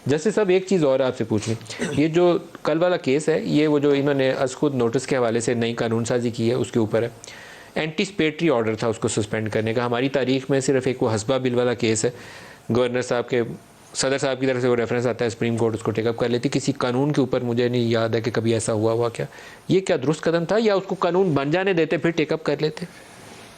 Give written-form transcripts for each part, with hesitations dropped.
जैसे सब एक चीज़ और आपसे पूछनी, ये जो कल वाला केस है, ये वो जो इन्होंने खुद नोटिस के हवाले से नई कानून साजी की है उसके ऊपर है। एंटीसिपेटरी ऑर्डर था उसको सस्पेंड करने का। हमारी तारीख में सिर्फ एक वो हसबा बिल वाला केस है, गवर्नर साहब के, सदर साहब की तरफ से वो रेफरेंस आता है, सुप्रीम कोर्ट उसको टेकअप कर लेती। किसी कानून के ऊपर मुझे नहीं याद है कि कभी ऐसा हुआ क्या। ये क्या दुरुस्त कदम था या उसको कानून बन जाने देते फिर टेकअप कर लेते?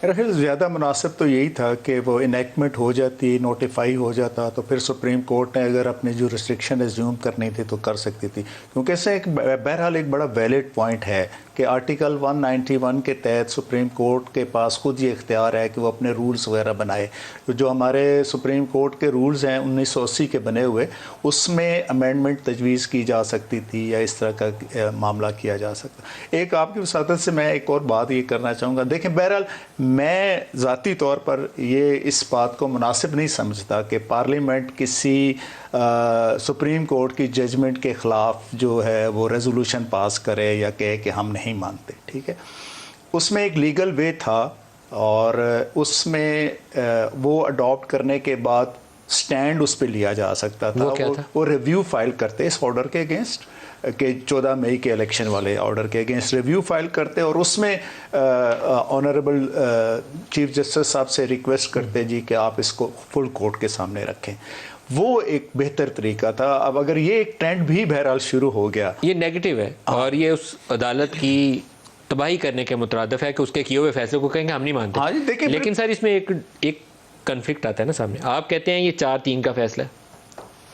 मेरा ख्याल ज़्यादा मुनासिब तो यही था कि वो इनेक्टमेंट हो जाती, नोटिफाई हो जाता, तो फिर सुप्रीम कोर्ट ने अगर अपनी जो रिस्ट्रिक्शन एज्यूम करनी थी तो कर सकती थी। क्योंकि इससे एक बहरहाल एक बड़ा वैलिड पॉइंट है कि आर्टिकल 191 के तहत सुप्रीम कोर्ट के पास खुद ये इख्तियार है कि वो अपने रूल्स वगैरह बनाए। तो जो हमारे सुप्रीम कोर्ट के रूल्स हैं 1980 के बने हुए, उसमें अमेंडमेंट तजवीज़ की जा सकती थी या इस तरह का मामला किया जा सकता। एक आपकी वसातत से मैं एक और बात ये करना चाहूँगा। देखें, बहरहाल मैं ज़ाती तौर पर ये इस बात को मुनासिब नहीं समझता कि पार्लियामेंट किसी सुप्रीम कोर्ट की जजमेंट के ख़िलाफ़ जो है वो रेजोल्यूशन पास करे या कहे कि हम नहीं मानते। ठीक है, उसमें एक लीगल वे था और उसमें वो अडॉप्ट करने के बाद स्टैंड उस पर लिया जा सकता था। वो रिव्यू फाइल करते इस ऑर्डर के अगेंस्ट के 14 मई के इलेक्शन वाले ऑर्डर के अगेंस्ट रिव्यू फाइल करते और उसमें ऑनरेबल चीफ जस्टिस साहब से रिक्वेस्ट करते जी कि आप इसको फुल कोर्ट के सामने रखें। वो एक बेहतर तरीका था। अब अगर ये एक ट्रेंड भी बहरहाल शुरू हो गया, ये नेगेटिव है और ये उस अदालत की तबाही करने के मुतरादिफ है कि उसके किए हुए फैसले को कहेंगे हम नहीं मानते। हाँ जी, देखिए, लेकिन सर इसमें एक कन्फ्लिक्ट आता है ना सामने। आप कहते हैं ये 4-3 का फैसला है,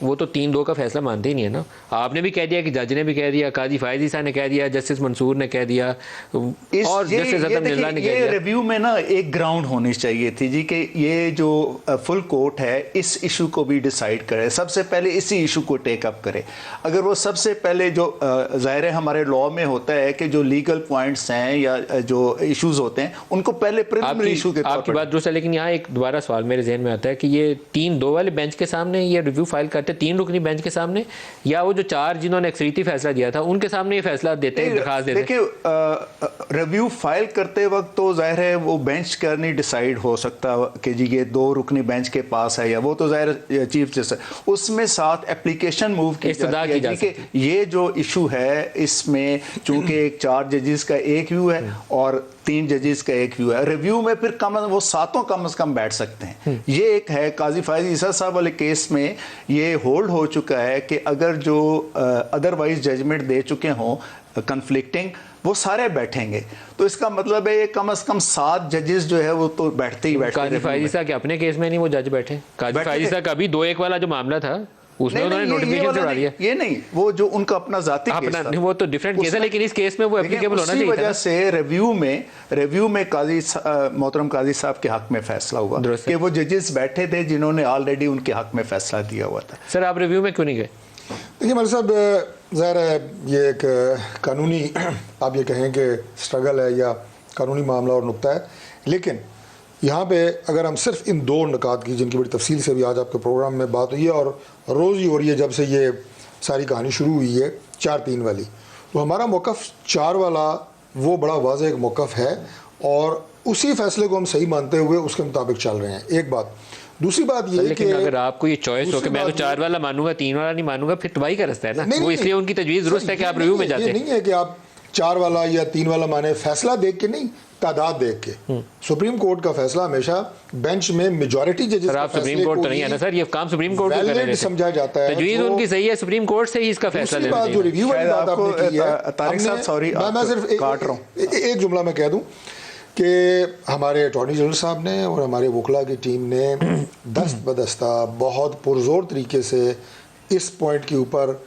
वो तो 3-2 का फैसला मानते ही नहीं है ना। आपने भी कह दिया कि जज ने भी कह दिया, काजी फायजी साहब ने कह दिया, जस्टिस मंसूर ने कह दिया और जस्टिस अदम निल्ला ने कह दिया। रिव्यू में ना एक ग्राउंड होनी चाहिए थी जी कि ये जो फुल कोर्ट है इस इशू को भी डिसाइड करे, सबसे पहले इसी इशू को टेकअप करे। अगर वो सबसे पहले जो ज़ाहिर है हमारे लॉ में होता है कि जो लीगल पॉइंट्स हैं या जो इशूज़ होते हैं उनको पहले प्रिलिमिनरी इशू के तौर पर। आपकी बात दुरुस्त है, लेकिन यहाँ एक दोबारा सवाल मेरे जहन में आता है कि ये 3-2 वाले बेंच के सामने ये रिव्यू फाइल करते 3 रुकनी बेंच के सामने, या वो जो 4 जिन्होंने अक्सरीती फैसला दिया था उनके सामने ये फैसला देते हैं, दरखास्त देते हैं? देखिए, रिव्यू फाइल करते वक्त तो जाहिर है वो बेंच का नहीं डिसाइड हो सकता कि जी ये 2 रुकनी बेंच के पास है, या वो तो जाहिर चीफ जस्टिस उसमें साथ एप्लीकेशन मूव की जाती है कि ये जो इशू है इसमें चूंकि एक 4 जजेस का एक व्यू है और 3 जजेस का एक व्यू है, रिव्यू में फिर वो सातों कम से कम बैठ सकते हैं। ये एक है। काजी फायजी ईसा साहब वाले केस में ये होल्ड हो चुका है कि अगर जो अदरवाइज जजमेंट दे चुके हों कन्फ्लिक्टिंग, वो सारे बैठेंगे। तो इसका मतलब है ये कम से कम 7 जजेस जो है वो तो बैठते ही बैठते। काजी फायजी साहब के अपने केस में नहीं वो जज बैठे। काजी फायजी साहब का भी 2-1 वाला जो मामला था उसमें उन्होंने नोटिफिकेशन से उड़ा दिया। ये नहीं, वो जो उनका अपना जाती केस था, वो तो डिफरेंट केस है, लेकिन इस केस में वो एप्लीकेबल होना चाहिए था। वजह से रिव्यू में काजी मोहतरम काजी साहब के हक में फैसला हुआ कि वो जजेस बैठे थे जिन्होंने ऑलरेडी उनके हक में फैसला दिया हुआ था। सर आप रिव्यू में क्यों नहीं गए? देखिए मलिक साहब, ज़ाहिर है ये एक कानूनी आप ये कहें कि स्ट्रगल है या कानूनी मामला और नुक्ता है, लेकिन यहाँ पे अगर हम सिर्फ इन 2 निकात की जिनकी बड़ी तफसील से भी आज आपके प्रोग्राम में बात हुई है और रोज़ ही हो रही है जब से ये सारी कहानी शुरू हुई है 4-3 वाली, तो हमारा मौक़िफ़ 4 वाला वो बड़ा वाज़ेह एक मौक़िफ़ है और उसी फैसले को हम सही मानते हुए उसके मुताबिक चल रहे हैं। एक बात। दूसरी बात ये कि अगर आपको ये चॉइस हो कि मैं तो 4 वाला मानूंगा 3 वाला नहीं मानूंगा, फिर तबाही का रास्ता है ना। वो इसलिए उनकी तजवीज़ दुरुस्त है कि आप रिव्यू में जाते हैं। नहीं है कि आप 4 वाला या 3 वाला माने, फैसला देख के नहीं, तादाद देख के। सुप्रीम कोर्ट का फैसला हमेशा बेंच में मेजॉरिटी जजेस का सुप्रीम कोर्ट तो नहीं है ना सर, ये काम सुप्रीम कोर्ट को करना है, समझा जाता है। तजवीज़ उनकी सही है, सुप्रीम कोर्ट से ही इसका फैसला लेना चाहिए। जो रिव्यू वाली बात आपने की है, तारिक साहब सॉरी मैं सिर्फ काट रहा हूं, एक जुमला मैं कह दूं कि हमारे अटॉर्नी जनरल साहब ने और हमारे वकला की टीम ने दस्त बदस्ता बहुत पुरजोर तरीके से इस पॉइंट के ऊपर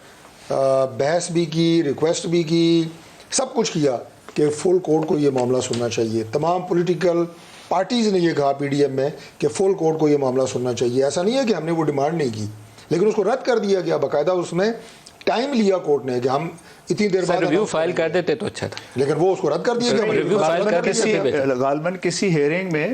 बहस भी की, रिक्वेस्ट भी की, सब कुछ किया कि फुल कोर्ट को ये मामला सुनना चाहिए। तमाम पॉलिटिकल पार्टीज़ ने ये कहा पीडीएम में कि फुल कोर्ट को ये मामला सुनना चाहिए। ऐसा नहीं है कि हमने वो डिमांड नहीं की, लेकिन उसको रद्द कर दिया गया। बाकायदा उसमें टाइम लिया कोर्ट ने कि हम इतनी देर बाद रिव्यू फाइल कर देते तो अच्छा था। लेकिन वो उसको रद्द कर दिया गया। रिव्यू फाइल कर देते गालमन किसी हेयरिंग में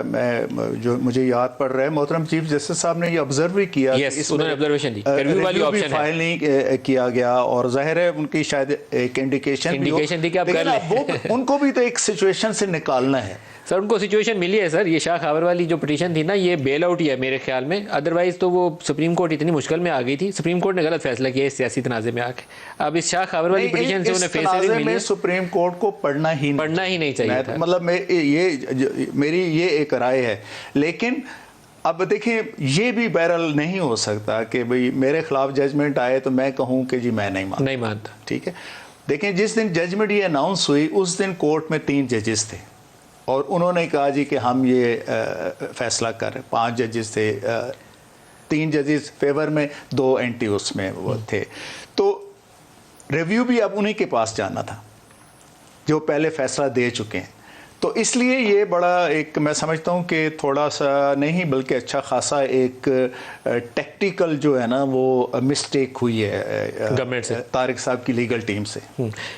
मैं जो मुझे याद पड़ रहा है, मोहतरम चीफ जस्टिस साहब ने ये ऑब्जर्व भी किया Yes, कि इसमें उन्होंने observation दी, review वाली review भी option है। फाइल नहीं किया गया, और जाहिर है उनकी शायद एक इंडिकेशन दी कि आप कर लें। उनको भी तो एक सिचुएशन से निकालना है सर। उनको सिचुएशन मिली है सर, ये शाह खावर वाली जो पिटीशन थी ना, ये बेल आउट ही है मेरे ख्याल में, अदरवाइज तो वो सुप्रीम कोर्ट इतनी मुश्किल में आ गई थी। सुप्रीम कोर्ट ने गलत फैसला किया इस सियासी तनाज़े में आके। अब इस शाह खावर वाली पिटीशन से उन्हें फेस मिली है। सुप्रीम कोर्ट को पढ़ना ही नहीं चाहिए था। मतलब मेरी ये एक राय है। लेकिन अब देखिए, ये भी बहरहाल नहीं हो सकता कि भाई मेरे खिलाफ जजमेंट आए तो मैं कहूँ कि जी मैं नहीं मानता। ठीक है, देखें जिस दिन जजमेंट ये अनाउंस हुई उस दिन कोर्ट में 3 जजेस थे और उन्होंने कहा जी कि हम ये फैसला कर रहे। 5 जजेस थे, 3 जजेस फेवर में, 2 एंटी उसमें वो थे। तो रिव्यू भी अब उन्हीं के पास जाना था जो पहले फैसला दे चुके हैं। तो इसलिए ये बड़ा एक, मैं समझता हूँ कि थोड़ा सा नहीं बल्कि अच्छा खासा एक टेक्टिकल जो है ना वो मिस्टेक हुई है गवर्नमेंट से, तारिक साहब की लीगल टीम से।